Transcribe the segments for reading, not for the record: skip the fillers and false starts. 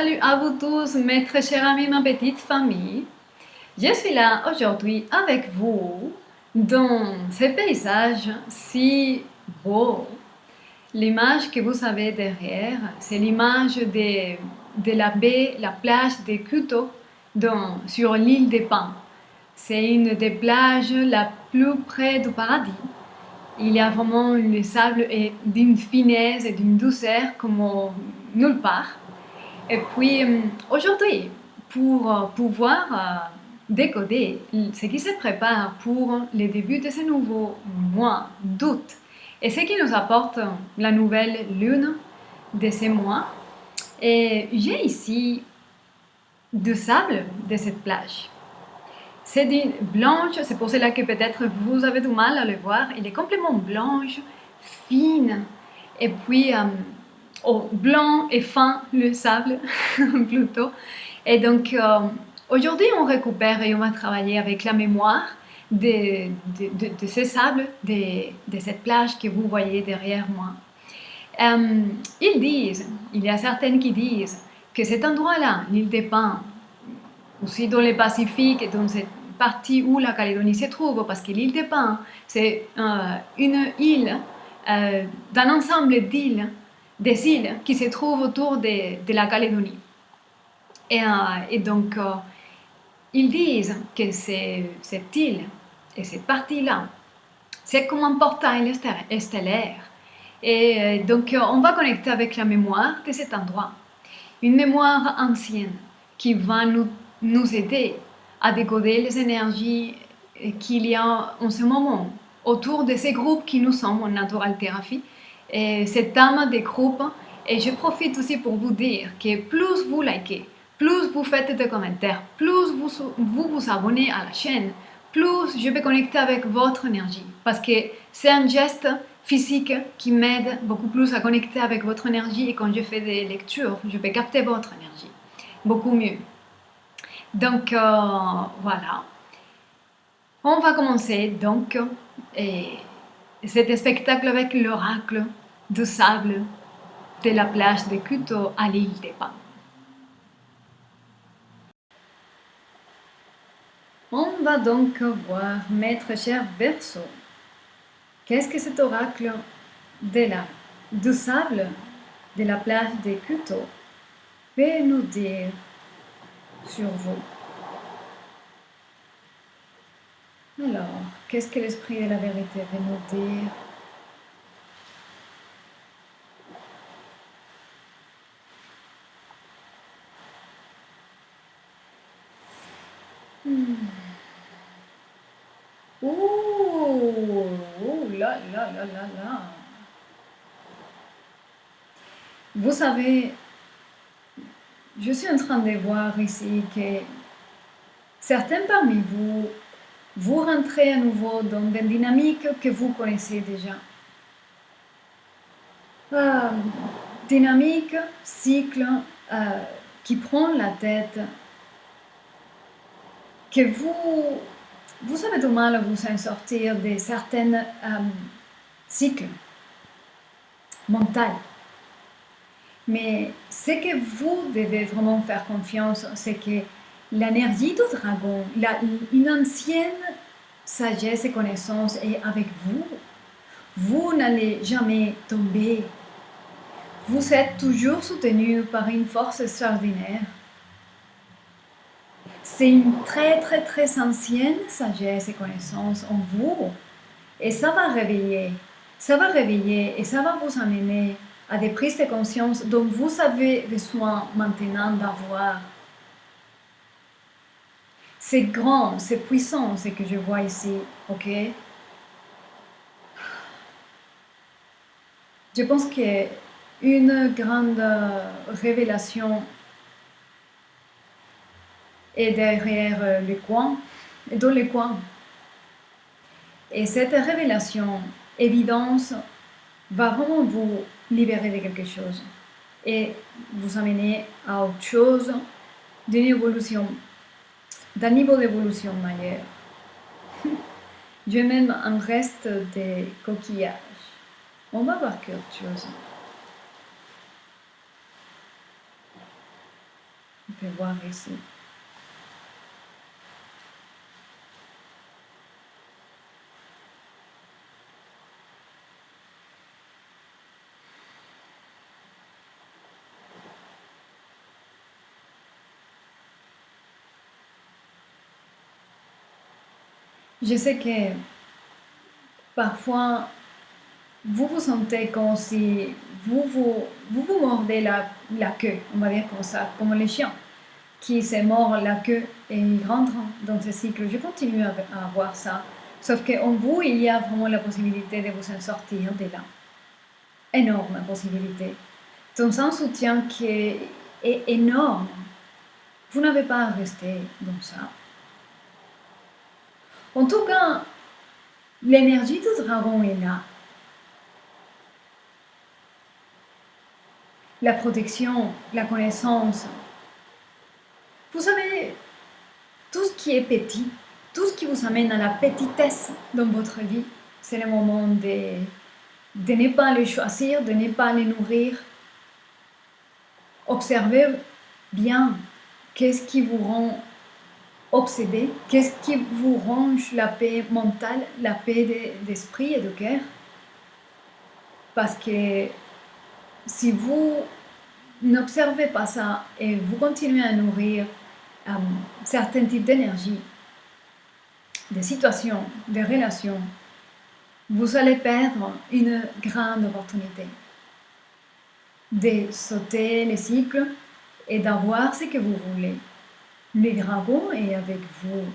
Salut à vous tous, mes très chers amis, ma petite famille. Je suis là aujourd'hui avec vous dans ce paysage si beau. L'image que vous avez derrière, c'est l'image de la baie, la plage de Kuto sur l'île des Pins. C'est une des plages la plus près du paradis. Il y a vraiment le sable est d'une finesse et d'une douceur comme nulle part. Et puis aujourd'hui, pour pouvoir décoder ce qui se prépare pour le début de ce nouveau mois d'août et ce qui nous apporte la nouvelle lune de ce mois, et j'ai ici du sable de cette plage. C'est d'une blanche, c'est pour cela que peut-être vous avez du mal à le voir. Il est complètement blanche, fine, et puis blanc et fin le sable plutôt. Et donc aujourd'hui on récupère et on va travailler avec la mémoire de ce sable, de cette plage que vous voyez derrière moi. Il y a certaines qui disent que cet endroit-là, l'île des Pins, aussi dans le Pacifique, dans cette partie où la Calédonie se trouve, parce que l'île des Pins, c'est une île d'un ensemble d'îles, des îles qui se trouvent autour de la Calédonie. Et donc, ils disent que cette île et cette partie-là, c'est comme un portail stellaire. Et donc, on va connecter avec la mémoire de cet endroit. Une mémoire ancienne qui va nous aider à décoder les énergies qu'il y a en ce moment autour de ces groupes qui nous sommes en Natural Therapy. Et cette âme des groupes, et je profite aussi pour vous dire que plus vous likez, plus vous faites des commentaires, plus vous abonnez à la chaîne, plus je vais connecter avec votre énergie. Parce que c'est un geste physique qui m'aide beaucoup plus à connecter avec votre énergie, et quand je fais des lectures, je peux capter votre énergie beaucoup mieux. Donc voilà. On va commencer donc cet spectacle avec l'oracle du sable de la plage de Kuto à l'île des Pins. On va donc voir, maître cher Verseau, qu'est-ce que cet oracle du sable de la plage de Kuto peut nous dire sur vous. Alors, qu'est-ce que l'esprit de la vérité veut nous dire? Ouh là là là là là. Vous savez, je suis en train de voir ici que certains parmi vous rentrez à nouveau dans des dynamiques que vous connaissez déjà. Dynamique, cycle qui prend la tête, que vous avez du mal à vous en sortir de certains cycles mentaux. Mais ce que vous devez vraiment faire confiance, c'est que l'énergie du dragon, une ancienne sagesse et connaissance est avec vous. Vous n'allez jamais tomber. Vous êtes toujours soutenu par une force extraordinaire. C'est une très très très ancienne sagesse et connaissance en vous. Et ça va réveiller et ça va vous amener à des prises de conscience dont vous avez besoin maintenant d'avoir. C'est grand, c'est puissant ce que je vois ici, ok? Je pense qu'une grande révélation est derrière le coin, dans le coin. Et cette révélation, évidence, va vraiment vous libérer de quelque chose et vous amener à autre chose, d'une évolution, d'un niveau d'évolution meilleur. J'ai même un reste de coquillage. On va voir quelque chose. peux voir ici. Je sais que parfois, vous vous sentez comme si vous mordez la queue, on va dire comme ça, comme les chiens qui se mordent la queue et ils rentrent dans ce cycle. Je continue à voir ça. Sauf qu'en vous, il y a vraiment la possibilité de vous en sortir de là. Énorme possibilité. Dans un soutien qui est énorme. Vous n'avez pas à rester dans ça. En tout cas, l'énergie du dragon est là. La protection, la connaissance. Vous savez, tout ce qui est petit, tout ce qui vous amène à la petitesse dans votre vie, c'est le moment de ne pas les choisir, de ne pas les nourrir. Observez bien qu'est-ce qui vous rend obsédé, qu'est-ce qui vous ronge la paix mentale, la paix d'esprit et de cœur. Parce que si vous n'observez pas ça et vous continuez à nourrir certains types d'énergie, des situations, des relations, vous allez perdre une grande opportunité de sauter les cycles et d'avoir ce que vous voulez. Le dragon est avec vous.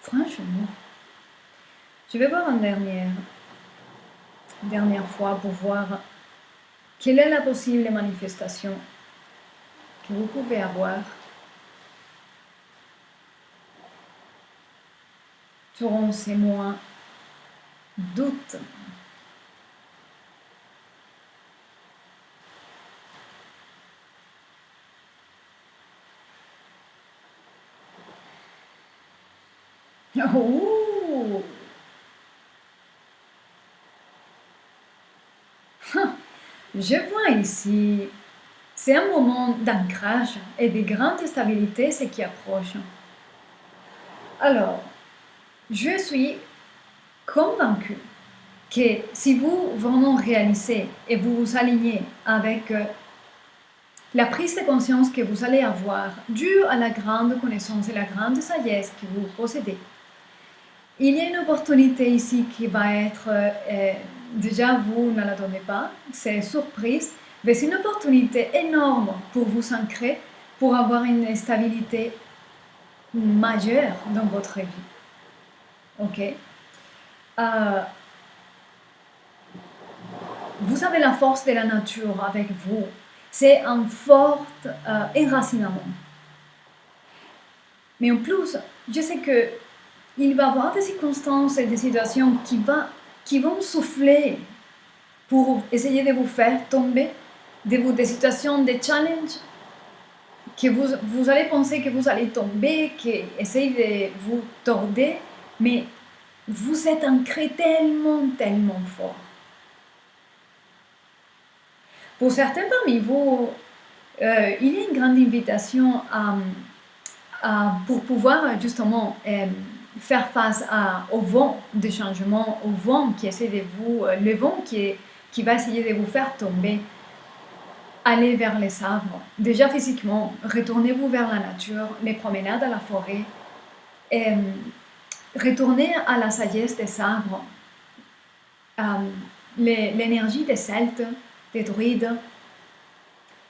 Franchement. Je vais voir une dernière fois pour voir quelle est la possible manifestation que vous pouvez avoir durant ces mois d'août. Oh! Je vois ici, c'est un moment d'ancrage et de grande stabilité, ce qui approche. Alors, je suis convaincue que si vous vraiment réalisez et vous vous alignez avec la prise de conscience que vous allez avoir due à la grande connaissance et la grande sagesse que vous possédez, il y a une opportunité ici qui va être, déjà vous ne la donnez pas, c'est surprise, mais c'est une opportunité énorme pour vous ancrer, pour avoir une stabilité majeure dans votre vie. Ok? Vous avez la force de la nature avec vous. C'est un fort enracinement. Mais en plus, je sais que il va y avoir des circonstances et des situations qui vont souffler pour essayer de vous faire tomber, des situations, des challenges, que vous allez penser que vous allez tomber, qui essayent de vous tordre, mais vous êtes ancré tellement, tellement fort. Pour certains parmi vous, il y a une grande invitation pour pouvoir justement faire face au vent de changement, au vent qui essaie de vous, le vent qui va essayer de vous faire tomber. Allez vers les arbres. Déjà physiquement, retournez-vous vers la nature, les promenades à la forêt. Retournez à la sagesse des arbres, l'énergie des Celtes, des druides,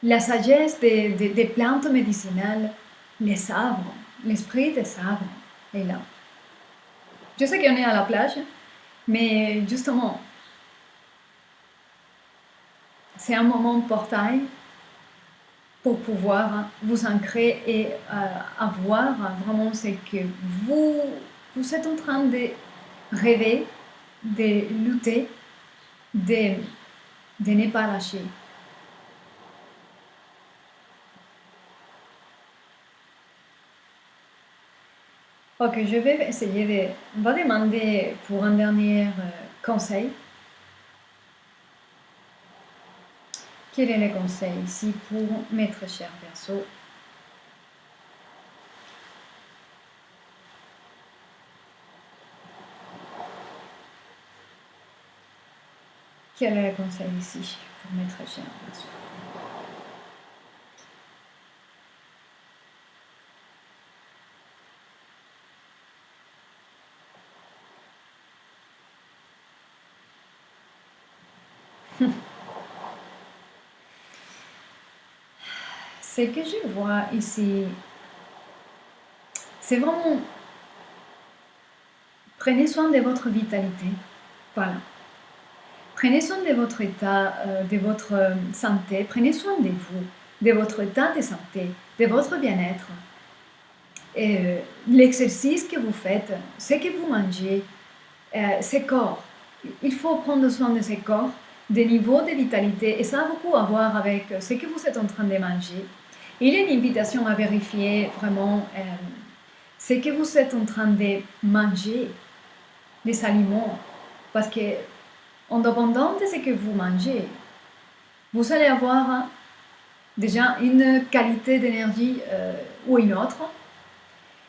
la sagesse des plantes médicinales, les arbres, l'esprit des arbres est là. Je sais qu'on est à la plage, mais justement, c'est un moment de portail pour pouvoir vous ancrer et avoir vraiment ce que vous êtes en train de rêver, de lutter, de ne pas lâcher. Ok, je vais essayer on va demander pour un dernier conseil. Quel est le conseil ici pour Maître cher Verseau? Quel est le conseil ici pour mes très chers? Ce que je vois ici, c'est vraiment prenez soin de votre vitalité. Voilà. Prenez soin de votre état, de votre santé. Prenez soin de vous, de votre état de santé, de votre bien-être. Et l'exercice que vous faites, ce que vous mangez, ce corps. Il faut prendre soin de ce corps, des niveaux de vitalité. Et ça a beaucoup à voir avec ce que vous êtes en train de manger. Il y a une invitation à vérifier vraiment ce que vous êtes en train de manger, les aliments. Parce que, en dépendant de ce que vous mangez, vous allez avoir déjà une qualité d'énergie ou une autre.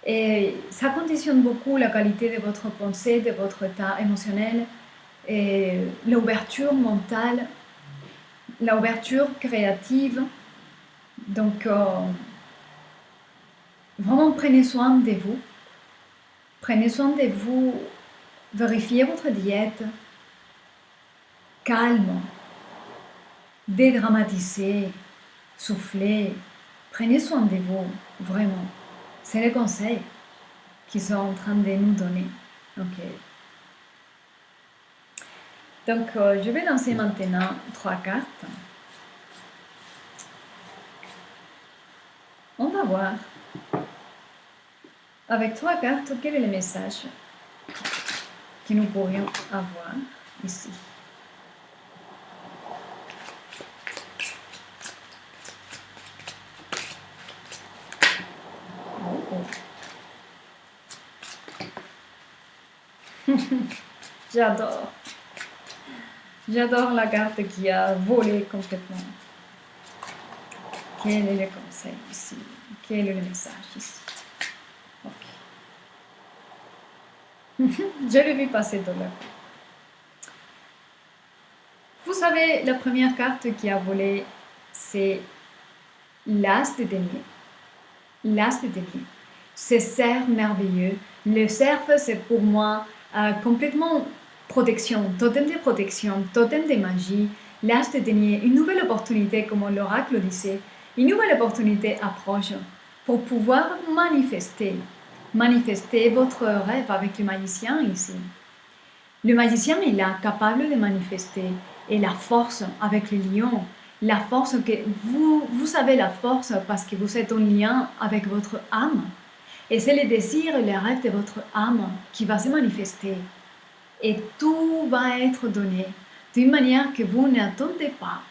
Et ça conditionne beaucoup la qualité de votre pensée, de votre état émotionnel, et l'ouverture mentale, l'ouverture créative. Donc, vraiment prenez soin de vous. Prenez soin de vous, vérifiez votre diète, calme, dédramatisez, soufflez. Prenez soin de vous, vraiment. C'est les conseils qu'ils sont en train de nous donner. Ok. Donc, je vais lancer maintenant 3 cartes. On va voir. Avec 3 cartes, quel est le message que nous pourrions avoir ici? J'adore. J'adore la carte qui a volé complètement. Quel est le conseil ici? Quel est le message ici? Ok. Je l'ai vu passer dans la cour. Vous savez, la première carte qui a volé, c'est l'as de denier. L'as de denier. Ce cerf merveilleux. Le cerf, c'est pour moi complètement protection, totem de protection, totem de magie. L'as de denier, une nouvelle opportunité, comme l'oracle disait, une nouvelle opportunité approche pour pouvoir manifester votre rêve avec le magicien ici. Le magicien, il est capable de manifester. Et la force avec le lion, la force que vous avez la force parce que vous êtes en lien avec votre âme. Et c'est le désir et le rêve de votre âme qui va se manifester. Et tout va être donné d'une manière que vous n'attendez pas.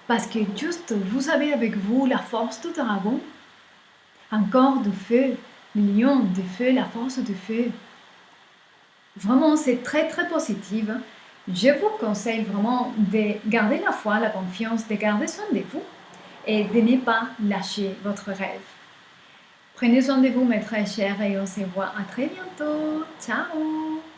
Parce que juste vous avez avec vous la force du dragon, un corps de feu, le lion de feu, la force de feu. Vraiment, c'est très très positif. Je vous conseille vraiment de garder la foi, la confiance, de garder soin de vous et de ne pas lâcher votre rêve. Prenez soin de vous, mes très chers, et on se voit à très bientôt. Ciao!